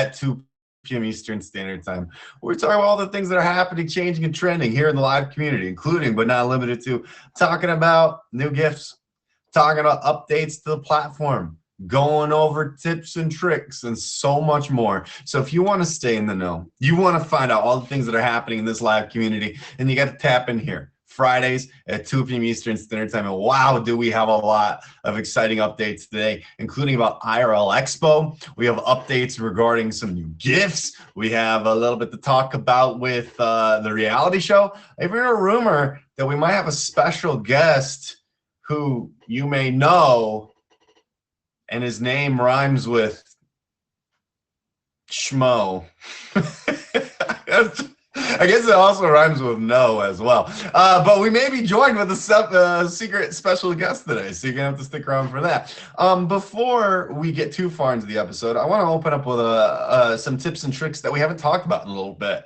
at 2 p.m. Eastern Standard Time. We're talking about all the things that are happening, changing, and trending here in the live community, including but not limited to talking about new gifts, talking about updates to the platform, going over tips and tricks, and so much more. So if you want to stay in the know, you want to find out all the things that are happening in this live community, and you got to tap in here. Fridays at 2 p.m. Eastern Standard Time. And wow, do we have a lot of exciting updates today, including about IRL Expo. We have updates regarding some new gifts. We have a little bit to talk about with the reality show. I've heard a rumor that we might have a special guest who you may know, and his name rhymes with Schmo. I guess it also rhymes with no as well. But we may be joined with a secret special guest today, so you're going to have to stick around for that. Before we get too far into the episode, I want to open up with some tips and tricks that we haven't talked about in a little bit.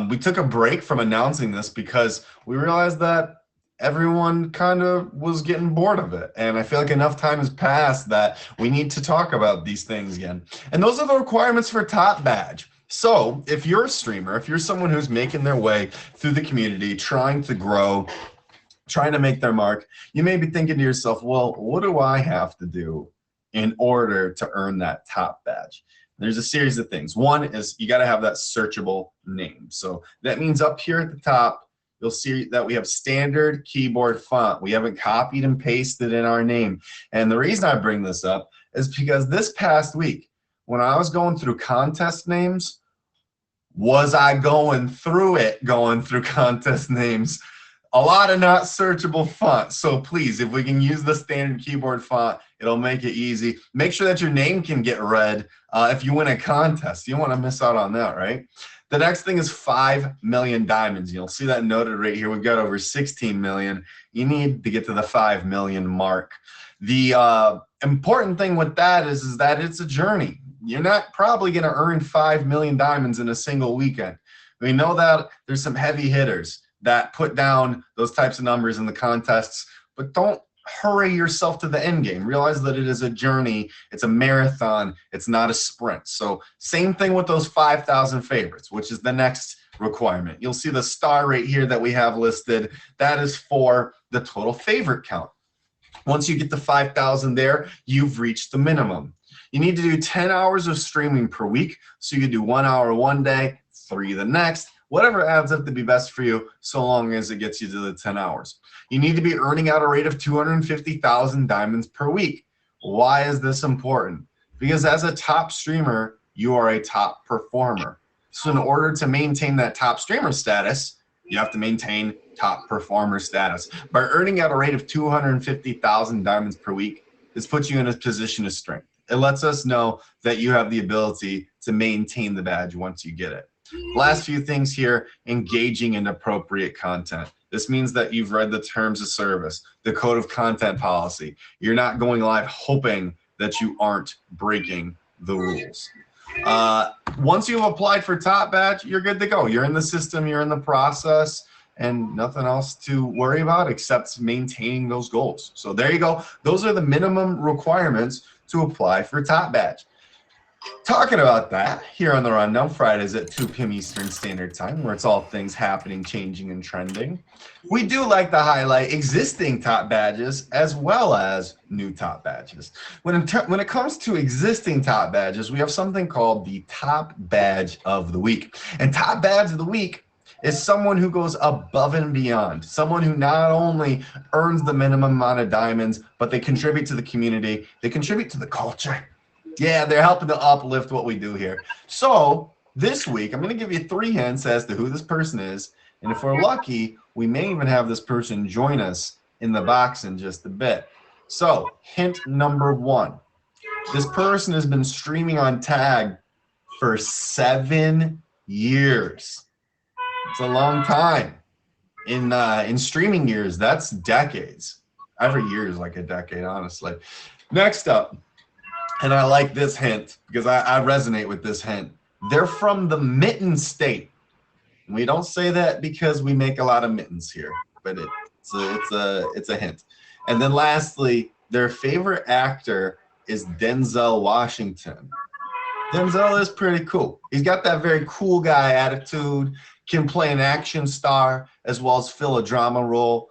We took a break from announcing this because we realized that everyone kind of was getting bored of it. And I feel like enough time has passed that we need to talk about these things again. And those are the requirements for Top Badge. So if you're a streamer, if you're someone who's making their way through the community, trying to grow, trying to make their mark, you may be thinking to yourself, well, what do I have to do in order to earn that Top Badge? There's a series of things. One is you got to have that searchable name. So that means up here at the top, you'll see that we have standard keyboard font. We haven't copied and pasted in our name. And the reason I bring this up is because this past week, when I was going through contest names, was I going through contest names? A lot of not searchable fonts. So please, if we can use the standard keyboard font, it'll make it easy. Make sure that your name can get read if you win a contest. You don't want to miss out on that, right? The next thing is 5 million diamonds. You'll see that noted right here. We've got over 16 million. You need to get to the 5 million mark. The important thing with that is that it's a journey. You're not probably going to earn 5 million diamonds in a single weekend. We know that there's some heavy hitters that put down those types of numbers in the contests, but don't hurry yourself to the end game. Realize that it is a journey. It's a marathon. It's not a sprint. So same thing with those 5,000 favorites, which is the next requirement. You'll see the star right here that we have listed. That is for the total favorite count. Once you get to 5,000 there, you've reached the minimum. You need to do 10 hours of streaming per week. So you can do 1 hour one day, 3 the next, whatever adds up to be best for you, so long as it gets you to the 10 hours. You need to be earning at a rate of 250,000 diamonds per week. Why is this important? Because as a top streamer, you are a top performer. So in order to maintain that top streamer status, you have to maintain top performer status. By earning at a rate of 250,000 diamonds per week, this puts you in a position of strength. It lets us know that you have the ability to maintain the badge once you get it. Last few things here, engaging in appropriate content. This means that you've read the terms of service, the code of content policy. You're not going live hoping that you aren't breaking the rules. Once you've applied for Top Badge, you're good to go. You're in the system, you're in the process, and nothing else to worry about except maintaining those goals. So there you go. Those are the minimum requirements to apply for Top Badge. Talking about that, here on the Rundown, Fridays at 2 p.m. Eastern Standard Time, where it's all things happening, changing, and trending. We do like to highlight existing Top Badges as well as new Top Badges. When it comes to existing Top Badges, we have something called the Top Badge of the Week. And Top Badge of the Week is someone who goes above and beyond, someone who not only earns the minimum amount of diamonds, but they contribute to the community, they contribute to the culture. Yeah, they're helping to uplift what we do here. So this week, I'm going to give you 3 hints as to who this person is. And if we're lucky, we may even have this person join us in the box in just a bit. So hint number 1. This person has been streaming on Tag for 7 years. It's a long time. In streaming years, that's decades. Every year is like a decade, honestly. Next up. And I like this hint because I resonate with this hint. They're from the Mitten State. We don't say that because we make a lot of mittens here, but it's a hint. And then lastly, their favorite actor is Denzel Washington. Denzel is pretty cool. He's got that very cool guy attitude, can play an action star as well as fill a drama role,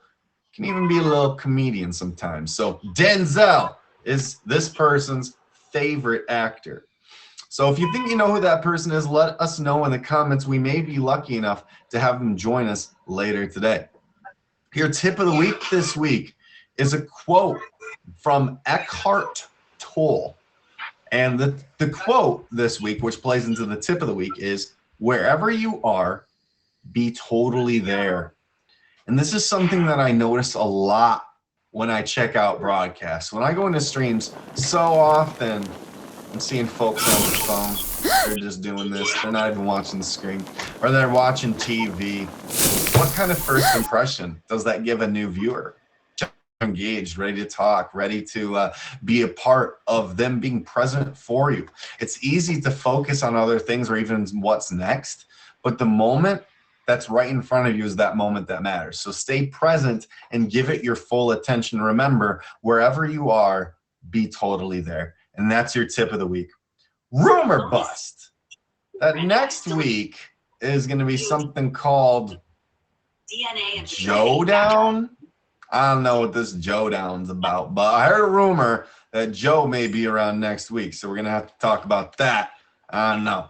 can even be a little comedian sometimes. So Denzel is this person's favorite actor. So if you think you know who that person is, let us know in the comments. We may be lucky enough to have them join us later today. Your tip of the week this week is a quote from Eckhart Tolle. And the quote this week, which plays into the tip of the week, is wherever you are, be totally there. And this is something that I notice a lot when I check out broadcasts. When I go into streams, so often I'm seeing folks on the phone. They're just doing this. They're not even watching the screen. Or they're watching TV. What kind of first impression does that give a new viewer? Engaged, ready to talk, ready to be a part of them being present for you. It's easy to focus on other things or even what's next, but the moment that's right in front of you is that moment that matters. So stay present and give it your full attention. Remember, wherever you are, be totally there. And that's your tip of the week. Rumor bust. That next week is going to be something called Joedown. I don't know what this Joedown's about, but I heard a rumor that Joe may be around next week, so we're gonna have to talk about that. I don't know.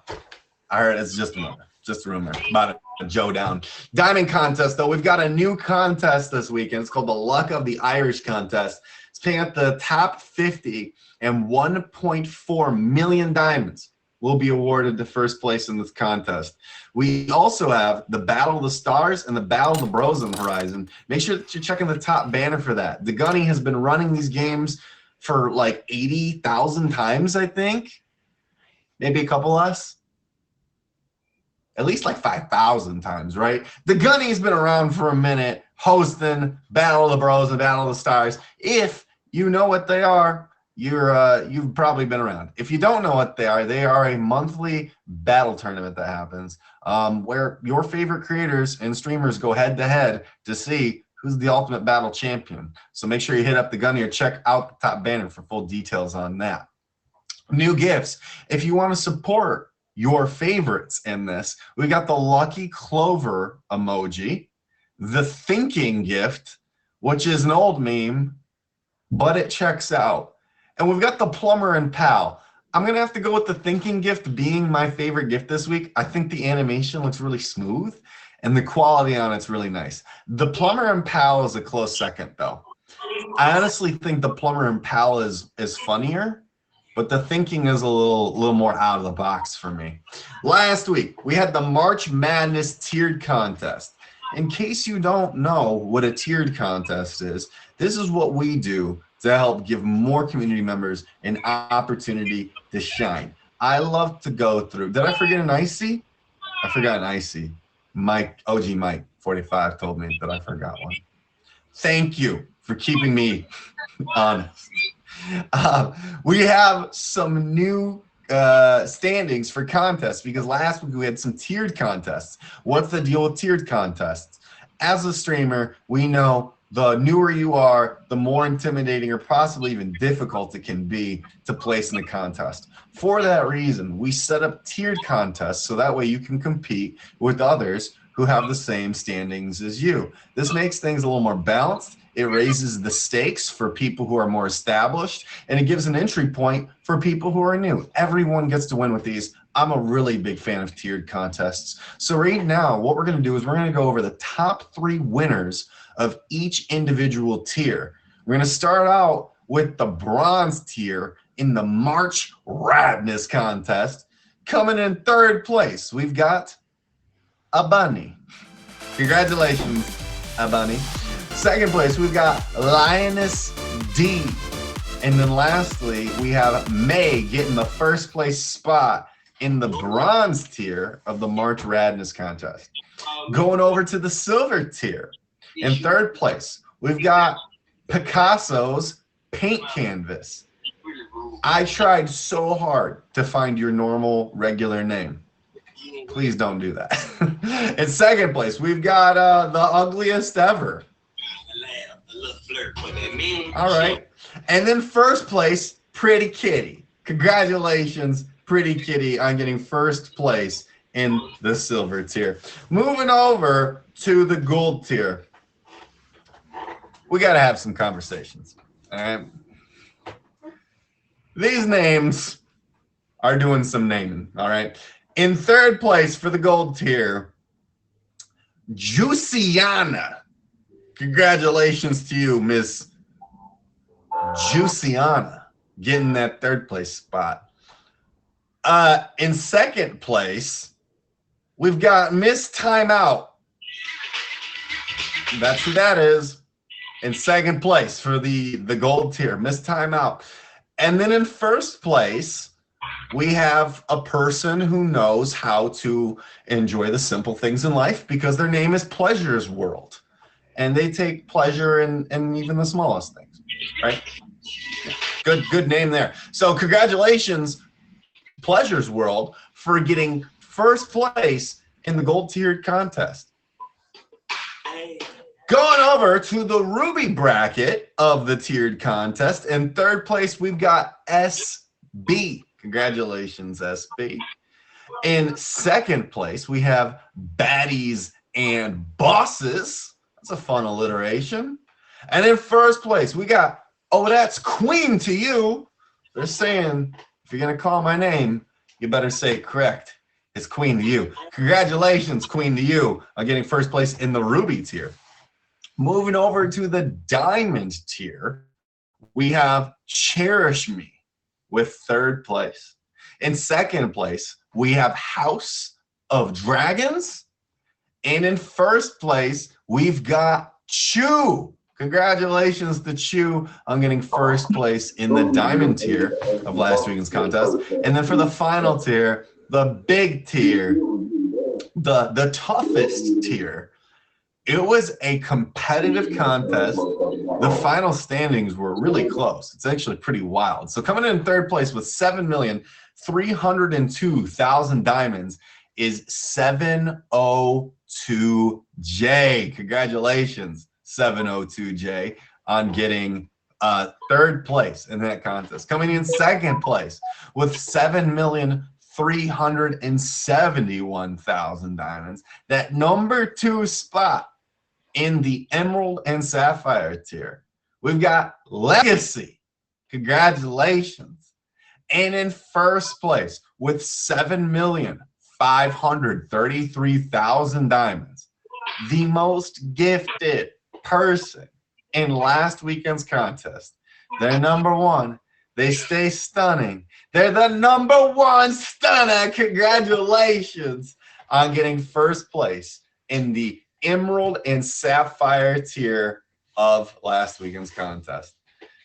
I heard it's just a rumor about a Joedown. Diamond contest, though. We've got a new contest this weekend. It's called the Luck of the Irish contest. It's paying out the top 50, and 1.4 million diamonds will be awarded to first place in this contest. We also have the Battle of the Stars and the Battle of the Bros on the horizon. Make sure that you're checking the top banner for that. The Gunny has been running these games for like 80,000 times, I think. Maybe a couple less. At least like 5,000 times, right? The Gunny's been around for a minute, hosting Battle of the Bros and Battle of the Stars. If you know what they are, you've probably been around. If you don't know what they are a monthly battle tournament that happens where your favorite creators and streamers go head to head to see who's the ultimate battle champion. So make sure you hit up the Gunny or check out the top banner for full details on that. New gifts. If you want to support your favorites in this, we got the Lucky Clover emoji, the Thinking gift, which is an old meme, but it checks out. And we've got the Plumber and Pal. I'm going to have to go with the Thinking gift being my favorite gift this week. I think the animation looks really smooth, and the quality on it's really nice. The Plumber and Pal is a close second, though. I honestly think the Plumber and Pal is funnier, but the Thinking is a little more out of the box for me. Last week, we had the March Madness tiered contest. In case you don't know what a tiered contest is, this is what we do to help give more community members an opportunity to shine. I love to go through. Did I forget an icy? I forgot an icy. Mike, OG Mike 45 told me that I forgot one. Thank you for keeping me honest. We have some new standings for contests because last week we had some tiered contests. What's the deal with tiered contests? As a streamer, we know the newer you are, the more intimidating or possibly even difficult it can be to place in the contest. For that reason, we set up tiered contests so that way you can compete with others who have the same standings as you. This makes things a little more balanced. It raises the stakes for people who are more established, and it gives an entry point for people who are new. Everyone gets to win with these. I'm a really big fan of tiered contests. So right now, what we're going to do is we're going to go over the top 3 winners of each individual tier. We're going to start out with the bronze tier in the March Radness contest. Coming in 3rd place, we've got a bunny. Congratulations, a bunny. 2nd place, we've got Lioness D. And then lastly, we have May getting the 1st place spot in the bronze tier of the March Radness contest. Going over to the silver tier, in 3rd place, we've got Picasso's Paint Canvas. I tried so hard to find your normal, regular name. Please don't do that. In 2nd place, we've got the ugliest ever. All right. And then 1st place, Pretty Kitty. Congratulations, Pretty Kitty on getting first place in the silver tier. Moving over to the gold tier. We got to have some conversations. All right. These names are doing some naming. All right. In third place for the gold tier, Juiciana. Congratulations to you, Miss Juiciana, getting that third place spot. In second place, we've got Miss Timeout. That's who that is. In second place for the gold tier, Miss Timeout. And then in first place, we have a person who knows how to enjoy the simple things in life because their name is Pleasure's World. And they take pleasure in even the smallest things, right? Good name there. So congratulations, Pleasure's World, for getting first place in the gold tiered contest. Going over to the ruby bracket of the tiered contest. In third place, we've got SB. Congratulations, SB. In second place, we have Baddies and Bosses. That's a fun alliteration. And in first place, we got, oh, that's Queen to you. They're saying, if you're going to call my name, you better say it correct. It's Queen to you. Congratulations, Queen to you, on getting first place in the ruby tier. Moving over to the diamond tier, we have Cherish Me with third place. In second place, we have House of Dragons. And in first place, we've got Chew. Congratulations to Chew on getting first place in the diamond tier of last weekend's contest. And then for the final tier, the big tier, the toughest tier, it was a competitive contest. The final standings were really close. It's actually pretty wild. So coming in third place with 7,302,000 diamonds is 702J. Congratulations, 702J, on getting third place in that contest. Coming in second place with 7,371,000 diamonds. That number 2 spot in the Emerald and Sapphire tier, we've got Legacy. Congratulations. And in first place with 7,533,000 diamonds, the most gifted person in last weekend's contest. They're number 1. They stay stunning. They're the number 1 stunner. Congratulations on getting first place in the Emerald and Sapphire tier of last weekend's contest.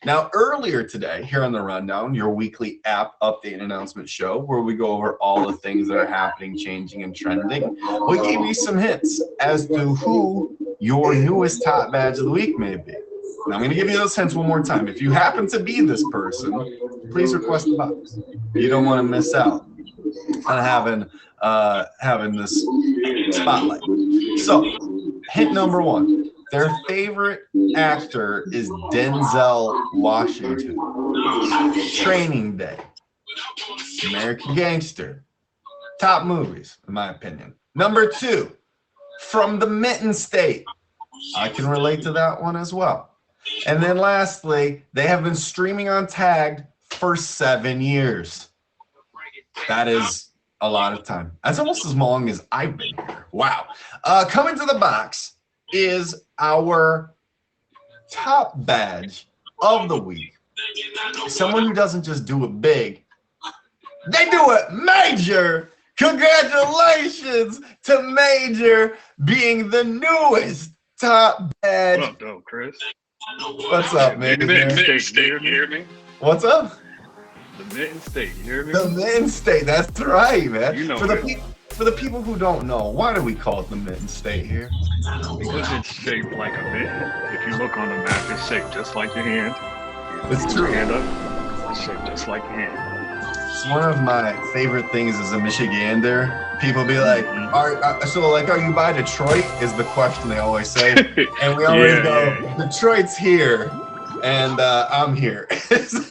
Now, earlier today, here on The Rundown, your weekly app update and announcement show, where we go over all the things that are happening, changing, and trending, we gave you some hints as to who your newest top badge of the week may be. Now, I'm going to give you those hints one more time. If you happen to be this person, please request a box. You don't want to miss out on having this spotlight. So, hint number 1. Their favorite actor is Denzel Washington. Training Day, American Gangster, top movies, in my opinion. Number 2, From the Mitten State. I can relate to that one as well. And then lastly, they have been streaming on Tagged for 7 years. That is a lot of time. That's almost as long as I've been here. Wow. Coming to the box is our top badge of the week. Someone who doesn't just do it big, they do it major. Congratulations to Major being the newest top badge. What up, though, Chris? What's up, man? The Mitten State, you hear me? What's up? The Mitten State, you hear me? The Mitten State, that's right, man. You know for the people who don't know, why do we call it the Mitten State here? Because it's shaped like a mitten. If you look on the map, it's shaped just like your hand. It's Put true. your hand up, it's shaped just like your hand. It's one of my favorite things as a Michigander. People be like, are you by Detroit? Is the question they always say. And we always go, Detroit's here. and I'm here.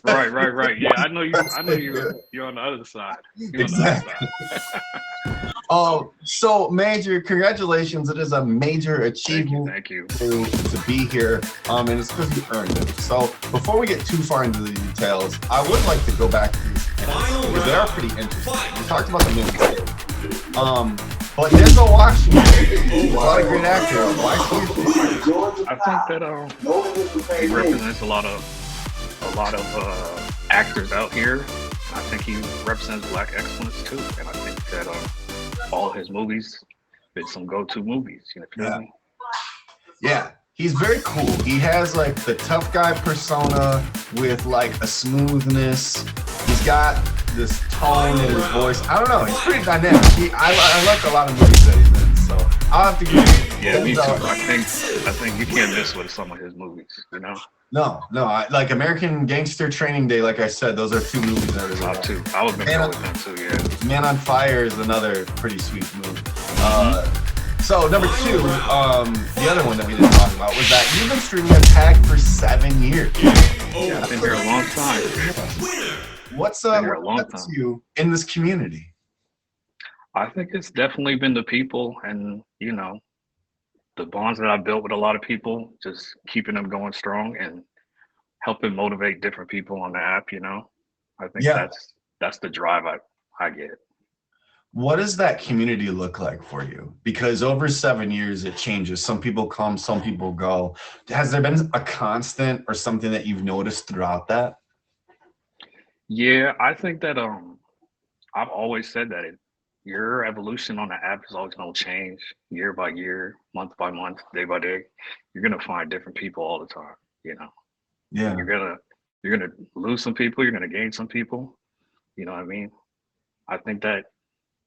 Right. Yeah, I know you. I know you. You're on the other side. You're on the other Exactly. side. So Major, congratulations. It is a major achievement Thank you. to be here. And it's because you earned it. So before we get too far into the details, I would like to go back to these candidates because they are pretty interesting. We talked about the movie. But Denzel Washington, a lot of great actors. Why do you think? I think that he represents a lot of actors out here. I think he represents Black excellence too, and I think that all his movies been some go-to movies. You know what I mean? Yeah, he's very cool. He has like the tough guy persona with like a smoothness. He's got this tone in his voice. I don't know. He's pretty dynamic. I like a lot of movies that he's in. So I'll have to give you. Yeah, me too. I think you can't miss with some of his movies. You know. No. I like American Gangster Training Day. Like I said, those are two movies that are top two. I was gonna go with them too. Yeah. Man on Fire is another pretty sweet movie. So number two, the other one that we didn't talk about was that you've been streaming a tag for 7 years. Yeah, I've been here a long time. What's to you in this community? I think it's definitely been the people, and you know, the bonds that I built with a lot of people, just keeping them going strong and helping motivate different people on the app. You know, I think that's the drive I get. What does that community look like for you? Because over 7 years, it changes. Some people come, some people go. Has there been a constant or something that you've noticed throughout that? Yeah, I think that I've always said that your evolution on the app is always going to change year by year, month by month, day by day. You're going to find different people all the time, you know. Yeah. You're gonna lose some people, you're gonna gain some people. You know what I mean? I think that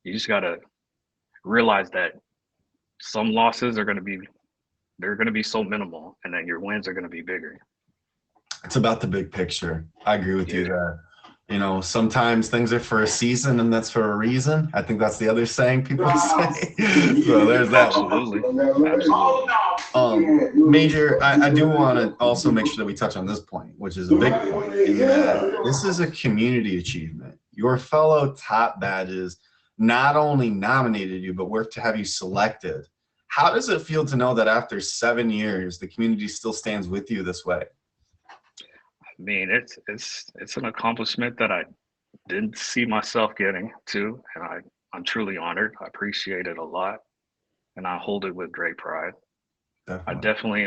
you just gotta realize that some losses are gonna be so minimal, and then your wins are gonna be bigger. It's about the big picture. I agree with you there. You know, sometimes things are for a season and that's for a reason. I think that's the other saying people say. So there's that one. Major, I do want to also make sure that we touch on this point, which is a big point. In that this is a community achievement. Your fellow top badges not only nominated you, but worked to have you selected. How does it feel to know that after 7 years, the community still stands with you this way? I mean, it's an accomplishment that I didn't see myself getting to, and I'm truly honored. I appreciate it a lot, and I hold it with great pride. Definitely. I definitely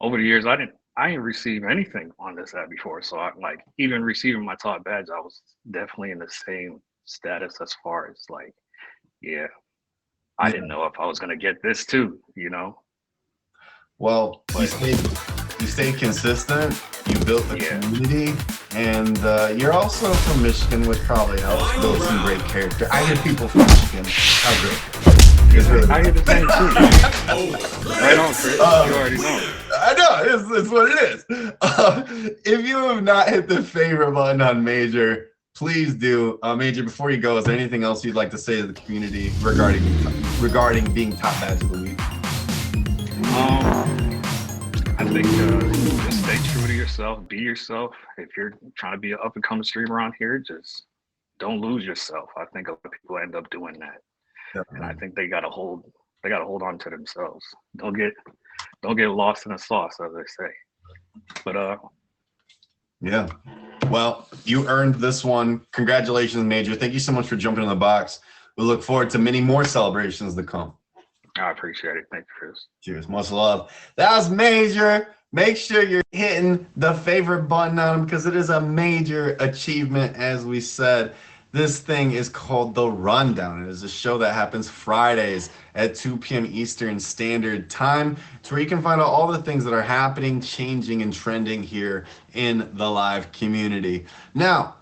over the years I didn't receive anything on this app before, so I like even receiving my top badge, I was definitely in the same status as far as like, I didn't know if I was gonna get this too, you know. Well, you stayed consistent, you built the community, and you're also from Michigan, which probably helps build some great character. I hear people from Michigan, how great. I hear the same too. Right on, Chris. You already know. I know, it's what it is. If you have not hit the favorite button on Major, please do. Major, before you go, is there anything else you'd like to say to the community regarding being top badge of the week? I think just stay true to yourself, be yourself. If you're trying to be an up-and-coming streamer on here, just don't lose yourself. I think a lot of people end up doing that. Definitely. And I think they gotta hold on to themselves. Don't get lost in the sauce, as they say. But yeah. Well, you earned this one. Congratulations, Major. Thank you so much for jumping in the box. We look forward to many more celebrations to come. I appreciate it. Thank you, Chris. Cheers. Much love. That was Major. Make sure you're hitting the favorite button on him because it is a major achievement, as we said. This thing is called The Rundown. It is a show that happens Fridays at 2 p.m. Eastern Standard Time. It's where you can find out all the things that are happening, changing, and trending here in the live community. Now,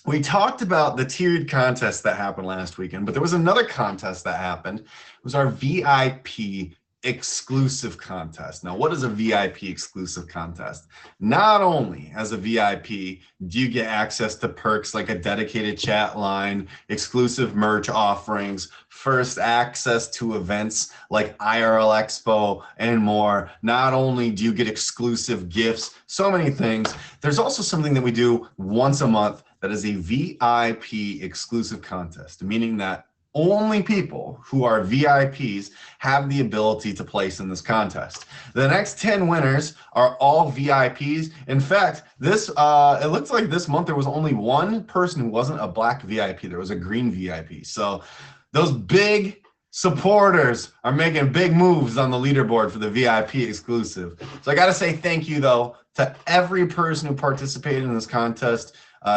we talked about the tiered contest that happened last weekend, but there was another contest that happened. It was our VIP exclusive contest. Now, what is a VIP exclusive contest? Not only as a VIP do you get access to perks like a dedicated chat line, exclusive merch offerings, first access to events like IRL Expo and more. Not only do you get exclusive gifts, so many things. There's also something that we do once a month that is a VIP exclusive contest, meaning that only people who are VIPs have the ability to place in this contest. The next 10 winners are all VIPs. In fact, this it looks like this month there was only one person who wasn't a black VIP. There was a green VIP. So those big supporters are making big moves on the leaderboard for the VIP exclusive. So I got to say thank you, though, to every person who participated in this contest.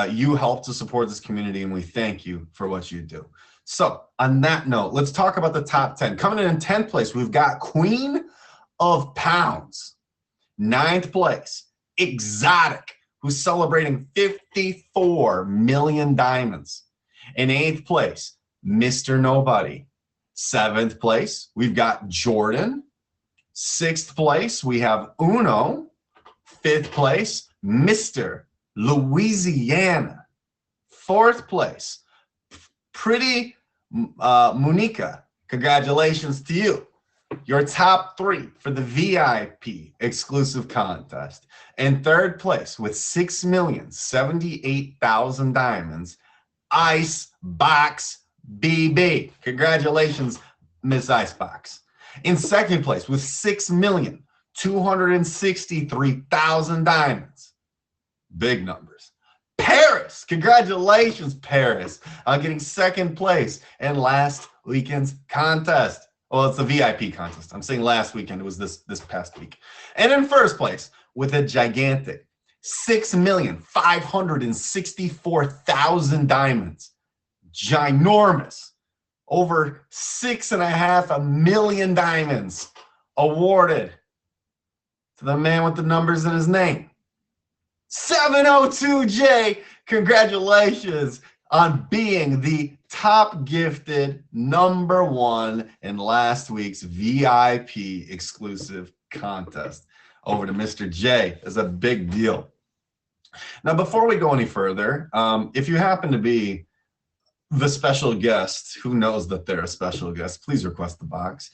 You helped to support this community, and we thank you for what you do. So on that note, let's talk about the top 10. Coming in 10th place, we've got Queen of Pounds. 9th place, Exotic, who's celebrating 54 million diamonds. In 8th place, Mr. Nobody. 7th place, we've got Jordan. 6th place, we have Uno. 5th place, Mr. Louisiana. 4th place, Pretty Monica. Congratulations to you. Your top 3 for the VIP exclusive contest. In 3rd place with 6,078,000 diamonds, Icebox BB. Congratulations, Miss Icebox. In 2nd place with 6,263,000 diamonds. Big numbers. Paris, congratulations, Paris, on getting 2nd place in last weekend's contest. Well, it's a VIP contest. I'm saying last weekend. It was this past week. And in 1st place with a gigantic 6,564,000 diamonds. Ginormous. Over 6.5 million diamonds awarded to the man with the numbers in his name. 702J, congratulations on being the top gifted #1 in last week's VIP exclusive contest. Over to Mr. J. It's a big deal. Now, before we go any further, if you happen to be the special guest who knows that they're a special guest, please request the box.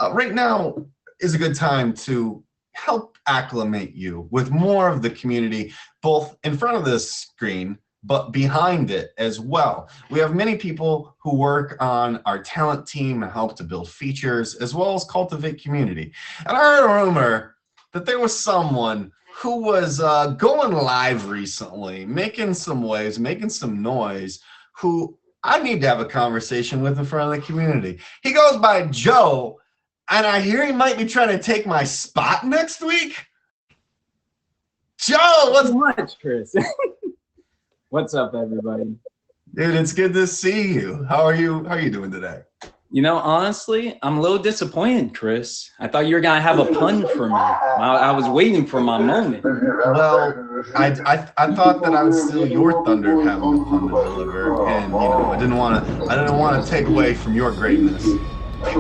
Right now is a good time to help acclimate you with more of the community, both in front of this screen, but behind it as well. We have many people who work on our talent team and help to build features, as well as cultivate community. And I heard a rumor that there was someone who was going live recently, making some waves, making some noise, who I need to have a conversation with in front of the community. He goes by Joe, and I hear he might be trying to take my spot next week. Joe, what's much, Chris? What's up, everybody? Dude, it's good to see you. How are you? How are you doing today? You know, honestly, I'm a little disappointed, Chris. I thought you were gonna have a pun for me. I was waiting for my moment. Well, I thought that I would steal your thunder having a pun to deliver, and you know, I didn't want to take away from your greatness. Did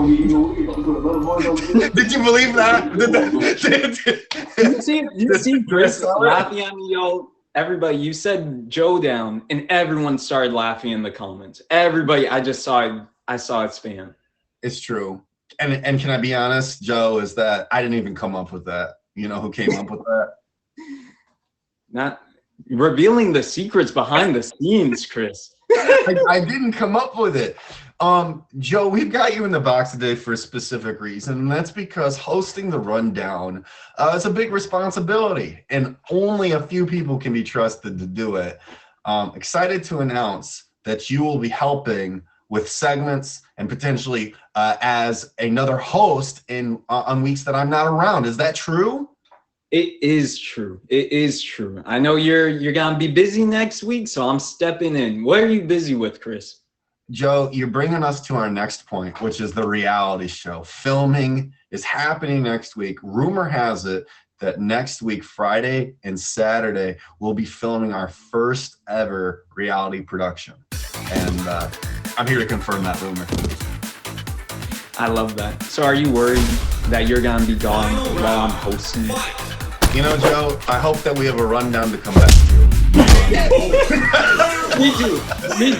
you believe that? You see Chris laughing at me, yo. Everybody, you said Joe down, and everyone started laughing in the comments. Everybody, I saw it spam. It's true. And can I be honest, Joe, is that I didn't even come up with that. You know who came up with that? Not revealing the secrets behind the scenes, Chris. I didn't come up with it. Joe, we've got you in the box today for a specific reason, and that's because hosting the rundown is a big responsibility, and only a few people can be trusted to do it. Excited to announce that you will be helping with segments and potentially as another host on weeks that I'm not around. Is that true? It is true. It is true. I know you're gonna be busy next week, so I'm stepping in. What are you busy with, Chris? Joe, you're bringing us to our next point, which is the reality show. Filming is happening next week. Rumor has it that next week, Friday and Saturday, we'll be filming our first ever reality production. And I'm here to confirm that rumor. I love that. So are you worried that you're going to be gone while I'm hosting? You know, Joe, I hope that we have a rundown to come back to. Me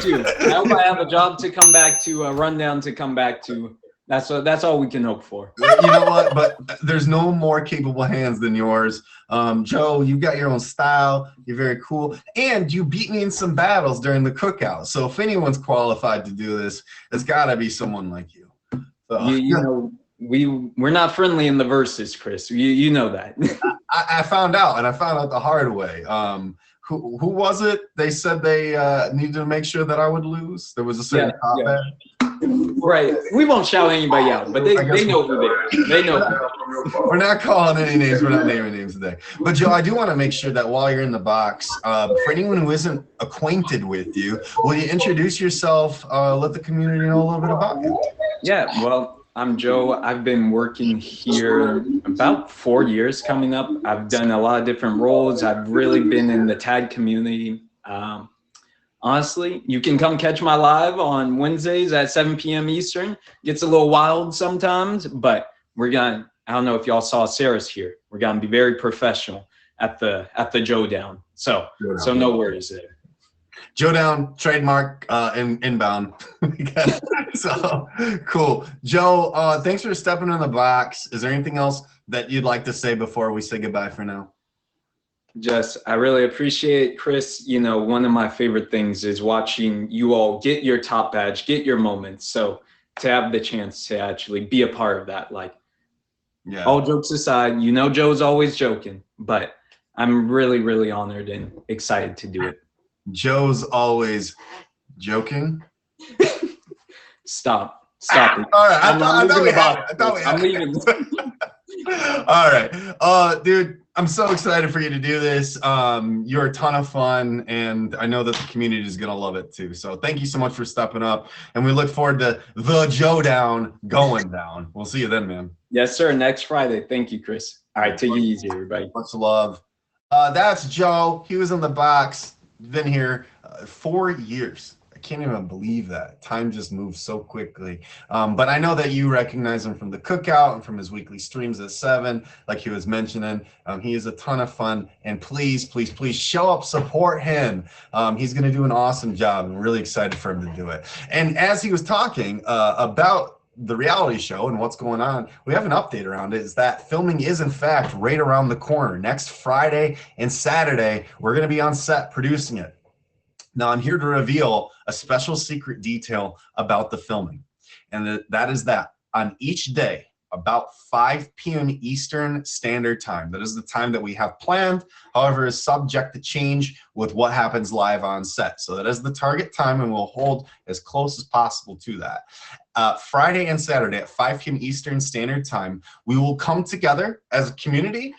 too. I hope I have a job to come back to, a rundown to come back to. That's all we can hope for. You know what? But there's no more capable hands than yours. Joe, you've got your own style. You're very cool. And you beat me in some battles during the cookout. So if anyone's qualified to do this, it's got to be someone like you. So, You know, we're not friendly in the verses, Chris. You know that. I found out, and I found out the hard way. Who was it? They said they needed to make sure that I would lose. There was a certain top end. Right. We won't shout anybody out, but they know who they are. They know. We're not calling any names. We're not naming names today. But Joe, I do want to make sure that while you're in the box, for anyone who isn't acquainted with you, will you introduce yourself? Let the community know a little bit about you. Yeah. Well, I'm Joe. I've been working here about 4 years coming up. I've done a lot of different roles. I've really been in the tag community. Honestly, you can come catch my live on Wednesdays at 7 p.m. Eastern. Gets a little wild sometimes, but I don't know if y'all saw Sarah's here. We're gonna be very professional at the Joe Down. So no worries there. Joe Down, trademark, inbound. So cool. Joe, thanks for stepping in the box. Is there anything else that you'd like to say before we say goodbye for now? I really appreciate it, Chris. You know, one of my favorite things is watching you all get your top badge, get your moments. So to have the chance to actually be a part of that, like, yeah. All jokes aside, you know, Joe's always joking, but I'm really, really honored and excited to do it. Joe's always joking. Stop it. All right, I'm leaving. All right, dude, I'm so excited for you to do this. You're a ton of fun, and I know that the community is gonna love it too. So thank you so much for stepping up, and we look forward to the Joe Down going down. We'll see you then, man. Yes, sir. Next Friday. Thank you, Chris. All right, take it easy, everybody. Much love. That's Joe. He was in the box. Been here 4 years. I can't even believe that. Time just moves so quickly. But I know that you recognize him from the cookout and from his weekly streams at 7, like he was mentioning. He is a ton of fun. And please, please, please show up, support him. He's going to do an awesome job. I'm really excited for him to do it. And as he was talking about the reality show and what's going on, we have an update around it, is that filming is in fact right around the corner. Next Friday and Saturday, we're going to be on set producing it. Now I'm here to reveal a special secret detail about the filming, and that is that on each day, about 5 p.m. Eastern Standard Time. That is the time that we have planned, however, is subject to change with what happens live on set. So that is the target time, and we'll hold as close as possible to that. Friday and Saturday at 5 p.m. Eastern Standard Time, we will come together as a community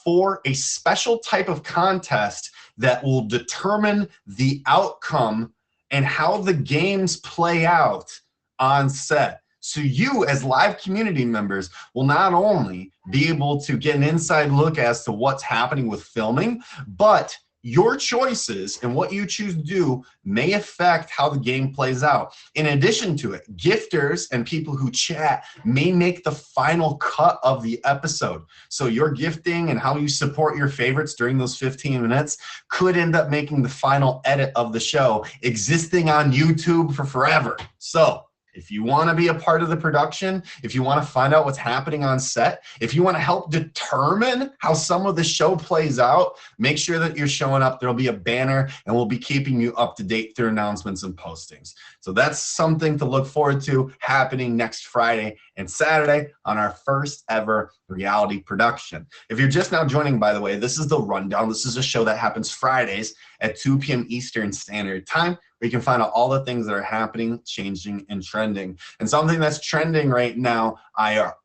for a special type of contest that will determine the outcome and how the games play out on set. So you, as live community members, will not only be able to get an inside look as to what's happening with filming, but your choices and what you choose to do may affect how the game plays out. In addition to it, gifters and people who chat may make the final cut of the episode. So your gifting and how you support your favorites during those 15 minutes could end up making the final edit of the show existing on YouTube for forever. So if you want to be a part of the production, if you want to find out what's happening on set, if you want to help determine how some of the show plays out, make sure that you're showing up. There'll be a banner, and we'll be keeping you up to date through announcements and postings. So that's something to look forward to happening next Friday and Saturday on our first ever reality production. If you're just now joining, by the way, this is The Rundown. This is a show that happens Fridays at 2 p.m. Eastern Standard Time, where you can find out all the things that are happening, changing, and trending. And something that's trending right now are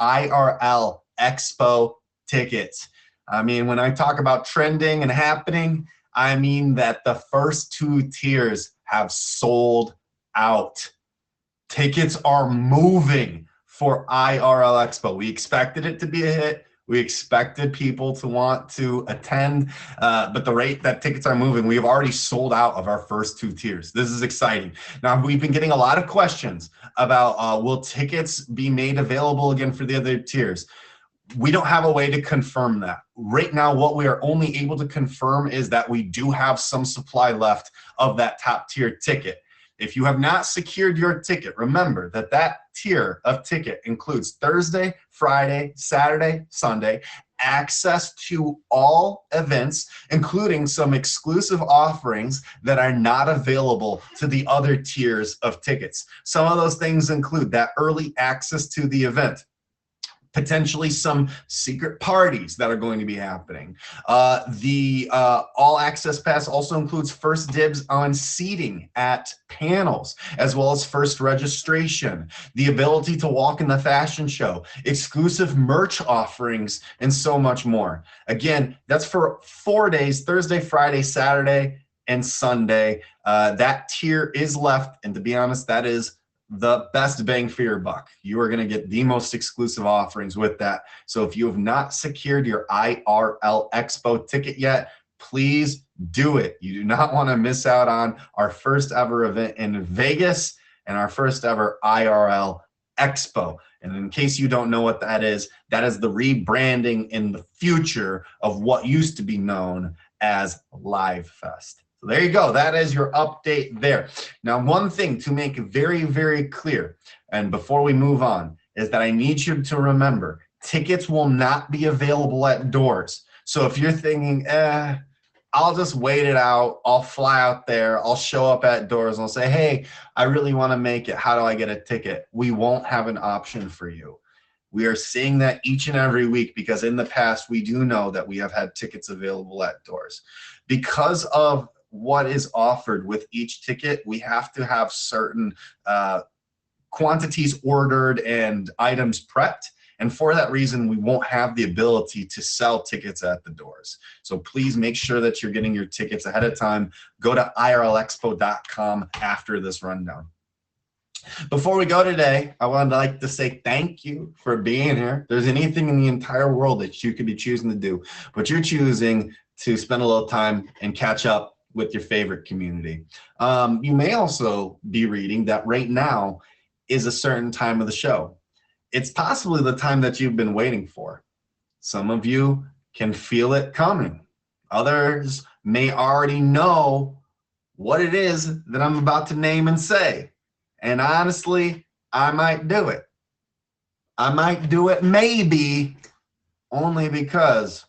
IRL Expo tickets. I mean, when I talk about trending and happening, I mean that the first 2 tiers have sold out. Tickets are moving for IRL Expo. We expected it to be a hit. We expected people to want to attend, but the rate that tickets are moving, we have already sold out of our first 2 tiers. This is exciting. Now, we've been getting a lot of questions about will tickets be made available again for the other tiers? We don't have a way to confirm that. Right now, what we are only able to confirm is that we do have some supply left of that top tier ticket. If you have not secured your ticket, remember that that tier of ticket includes Thursday, Friday, Saturday, Sunday, access to all events, including some exclusive offerings that are not available to the other tiers of tickets. Some of those things include that early access to the event, potentially some secret parties that are going to be happening. The All Access Pass also includes first dibs on seating at panels, as well as first registration, the ability to walk in the fashion show, exclusive merch offerings, and so much more. Again, that's for 4 days, Thursday, Friday, Saturday, and Sunday. That tier is left, and to be honest, that is the best bang for your buck. You are going to get the most exclusive offerings with that. So if you have not secured your IRL Expo ticket yet, please do it. You do not want to miss out on our first ever event in Vegas and our first ever IRL Expo. And in case you don't know what that is the rebranding in the future of what used to be known as Live Fest. There you go. That is your update there. Now, one thing to make very, very clear, and before we move on, is that I need you to remember, tickets will not be available at doors. So if you're thinking, I'll just wait it out, I'll fly out there, I'll show up at doors and I'll say, hey, I really want to make it. How do I get a ticket? We won't have an option for you. We are seeing that each and every week because in the past, we do know that we have had tickets available at doors. Because of what is offered with each ticket, we have to have certain quantities ordered and items prepped. And for that reason, we won't have the ability to sell tickets at the doors. So please make sure that you're getting your tickets ahead of time. Go to irlexpo.com after this rundown. Before we go today, I would like to say thank you for being here. If there's anything in the entire world that you could be choosing to do, but you're choosing to spend a little time and catch up with your favorite community. You may also be reading that right now is a certain time of the show. It's possibly the time that you've been waiting for. Some of you can feel it coming. Others may already know what it is that I'm about to name and say. And honestly, I might do it. I might do it maybe only because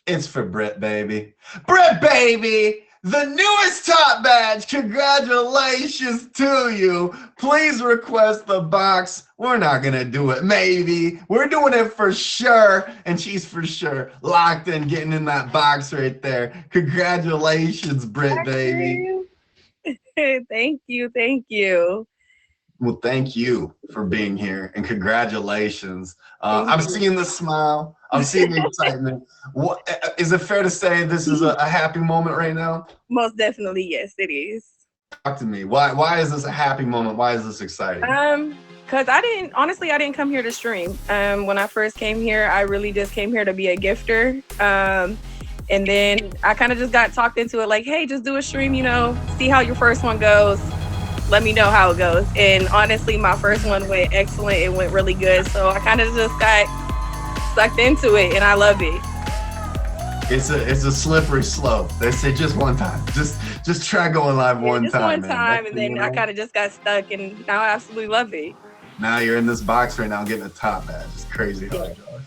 it's for Britt, baby. Britt, baby! The newest top badge. Congratulations to you. Please request the box. We're not going to do it maybe. We're doing it for sure. And she's for sure locked in, getting in that box right there. Congratulations, Britt, baby. Thank you. Thank you. Well, thank you for being here and congratulations. I'm seeing the smile. I'm seeing the excitement. What, is it fair to say this is a happy moment right now? Most definitely, yes, it is. Talk to me. Why is this a happy moment? Why is this exciting? Because I didn't come here to stream. When I first came here, I really just came here to be a gifter. And then I kind of just got talked into it like, hey, just do a stream, see how your first one goes. Let me know how it goes. And honestly, my first one went excellent. It went really good. So I kind of just got sucked into it and I love it. It's a slippery slope. They say just one time. Just try going live one time. Just one time, and then I kind of just got stuck and now I absolutely love it. Now you're in this box right now getting a top badge. It's crazy how it goes.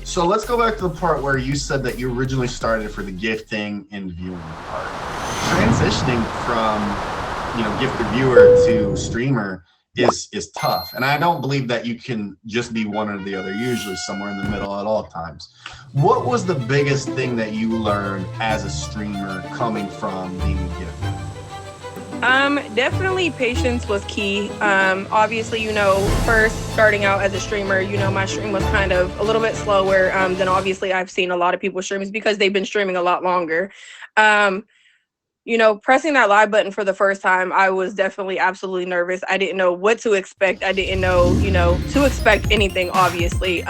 So let's go back to the part where you said that you originally started for the gifting and viewing part. Transitioning from gifted viewer to streamer is tough. And I don't believe that you can just be one or the other, usually somewhere in the middle at all times. What was the biggest thing that you learned as a streamer coming from being a gifted? Definitely patience was key. Obviously, first starting out as a streamer, my stream was kind of a little bit slower than obviously I've seen a lot of people's streams because they've been streaming a lot longer. Pressing that live button for the first time, I was definitely absolutely nervous. I didn't know what to expect. I didn't know, to expect anything, obviously.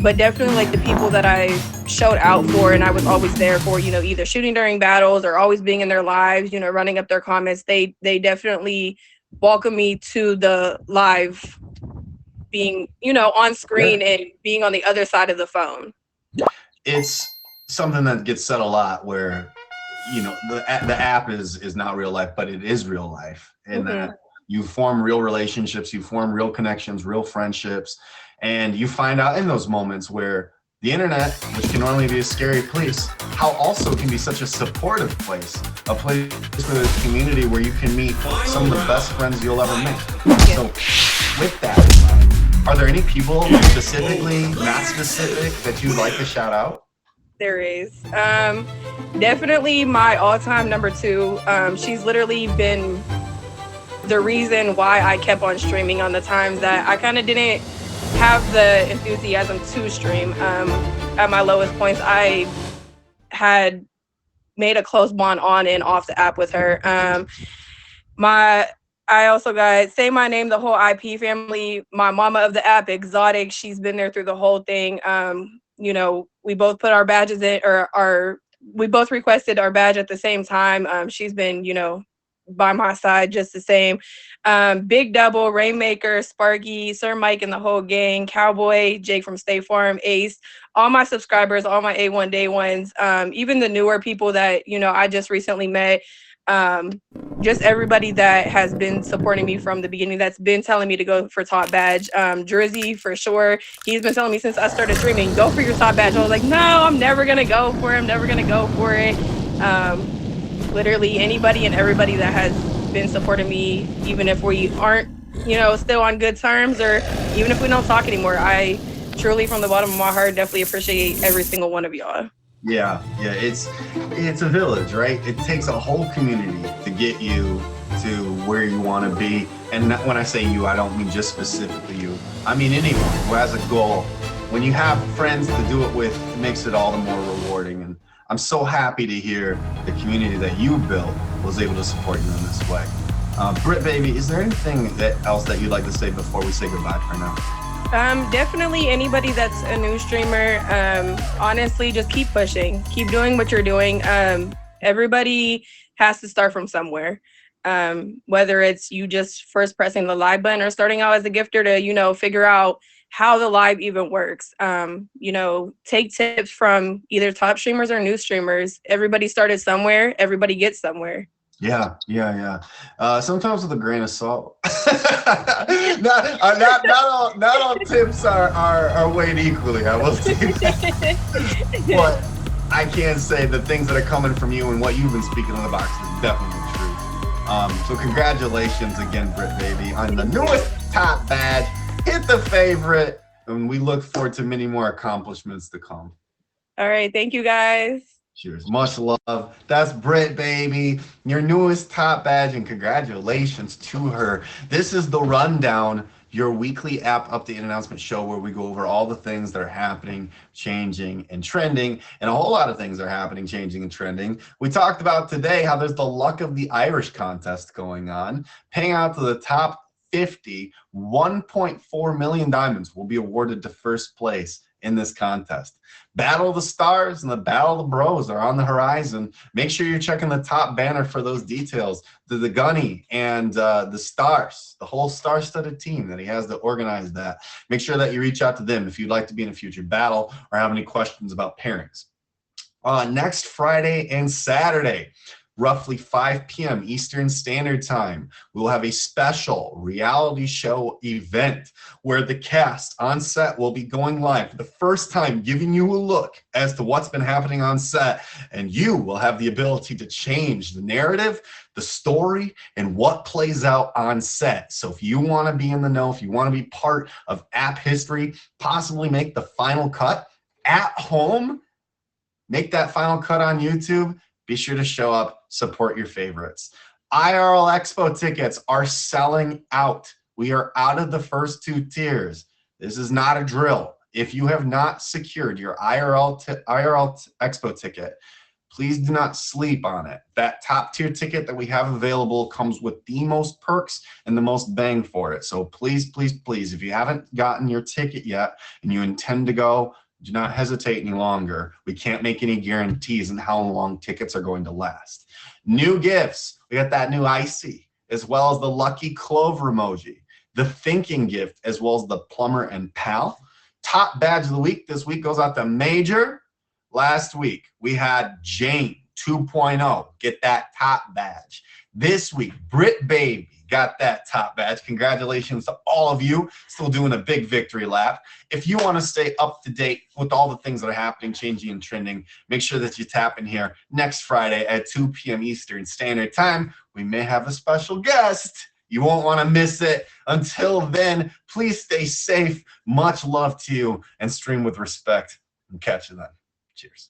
but definitely like the people that I showed out for and I was always there for, you know, either shooting during battles or always being in their lives, you know, running up their comments. They definitely welcome me to the live being, you know, on screen and being on the other side of the phone. It's something that gets said a lot where, you know, the app is not real life, but it is real life. And that you form real relationships, you form real connections, real friendships, and you find out in those moments where the internet, which can normally be a scary place, how also can be such a supportive place, a place for the community where you can meet some of the best friends you'll ever make. So with that, are there any people specifically, not specific, that you'd like to shout out? There is. Definitely my all-time number 2. She's literally been the reason why I kept on streaming on the times that I kind of didn't have the enthusiasm to stream. At my lowest points, I had made a close bond on and off the app with her. I also got Say My Name, the whole IP family, my mama of the app, Exotic. She's been there through the whole thing. You know, we both put our badges in, we both requested our badge at the same time. She's been, you know, by my side just the same. Big Double, Rainmaker, Sparky, Sir Mike and the whole gang, Cowboy, Jake from State Farm, Ace, all my subscribers, all my A1 day ones, even the newer people that, you know, I just recently met. Just everybody that has been supporting me from the beginning, that's been telling me to go for top badge. Drizzy for sure, he's been telling me since I started streaming, go for your top badge. I was like, no, I'm never gonna go for it. I'm never gonna go for it. Literally anybody and everybody that has been supporting me, even if we aren't, you know, still on good terms, or even if we don't talk anymore, I truly from the bottom of my heart definitely appreciate every single one of y'all. Yeah, it's a village, right? It takes a whole community to get you to where you want to be. And when I say you, I don't mean just specifically you. I mean anyone who has a goal. When you have friends to do it with, it makes it all the more rewarding. And I'm so happy to hear the community that you built was able to support you in this way. Britt, baby, is there anything else that you'd like to say before we say goodbye for now? Definitely anybody that's a new streamer, honestly, just keep pushing, keep doing what you're doing. Everybody has to start from somewhere. Whether it's you just first pressing the live button or starting out as a gifter to, you know, figure out how the live even works. You know, take tips from either top streamers or new streamers. Everybody started somewhere, everybody gets somewhere. Yeah. Sometimes with a grain of salt. not all tips are weighed equally, I will say that. But I can say the things that are coming from you and what you've been speaking on the box is definitely true. So congratulations again, Britt, baby, on the newest top badge. Hit the favorite, and we look forward to many more accomplishments to come. All right, thank you guys. Cheers. Much love. That's Britt, baby, your newest top badge, and congratulations to her. This is The Rundown, your weekly app update and announcement show where we go over all the things that are happening, changing, and trending, and a whole lot of things are happening, changing, and trending. We talked about today how there's the Luck of the Irish contest going on, paying out to the top 50, 1.4 million diamonds will be awarded to first place in this contest. Battle of the Stars and the Battle of the Bros are on the horizon. Make sure you're checking the top banner for those details. The Gunny and the Stars, the whole star-studded team that he has to organize that. Make sure that you reach out to them if you'd like to be in a future battle or have any questions about pairings. Next Friday and Saturday, roughly 5 p.m. Eastern Standard Time, we will have a special reality show event where the cast on set will be going live for the first time, giving you a look as to what's been happening on set, and you will have the ability to change the narrative, the story, and what plays out on set. So if you want to be in the know, if you want to be part of app history, possibly make the final cut at home, make that final cut on YouTube, be sure to show up, support your favorites. IRL Expo tickets are selling out. We are out of the first 2 tiers. This is not a drill. If you have not secured your IRL Expo ticket, Please do not sleep on it. That top tier ticket that we have available comes with the most perks and the most bang for it. So please, please, please, if you haven't gotten your ticket yet and you intend to go, do not hesitate any longer. We can't make any guarantees on how long tickets are going to last. New gifts. We got that new icy, as well as the lucky clover emoji, the thinking gift, as well as the plumber and pal. Top badge of the week this week goes out to Major. Last week, we had Jane 2.0 get that top badge. This week, Brit Baby got that top badge. Congratulations to all of you. Still doing a big victory lap. If you want to stay up to date with all the things that are happening, changing, and trending, make sure that you tap in here next Friday at 2 p.m. Eastern Standard Time. We may have a special guest. You won't want to miss it. Until then, please stay safe. Much love to you and stream with respect. And catch you then. Cheers.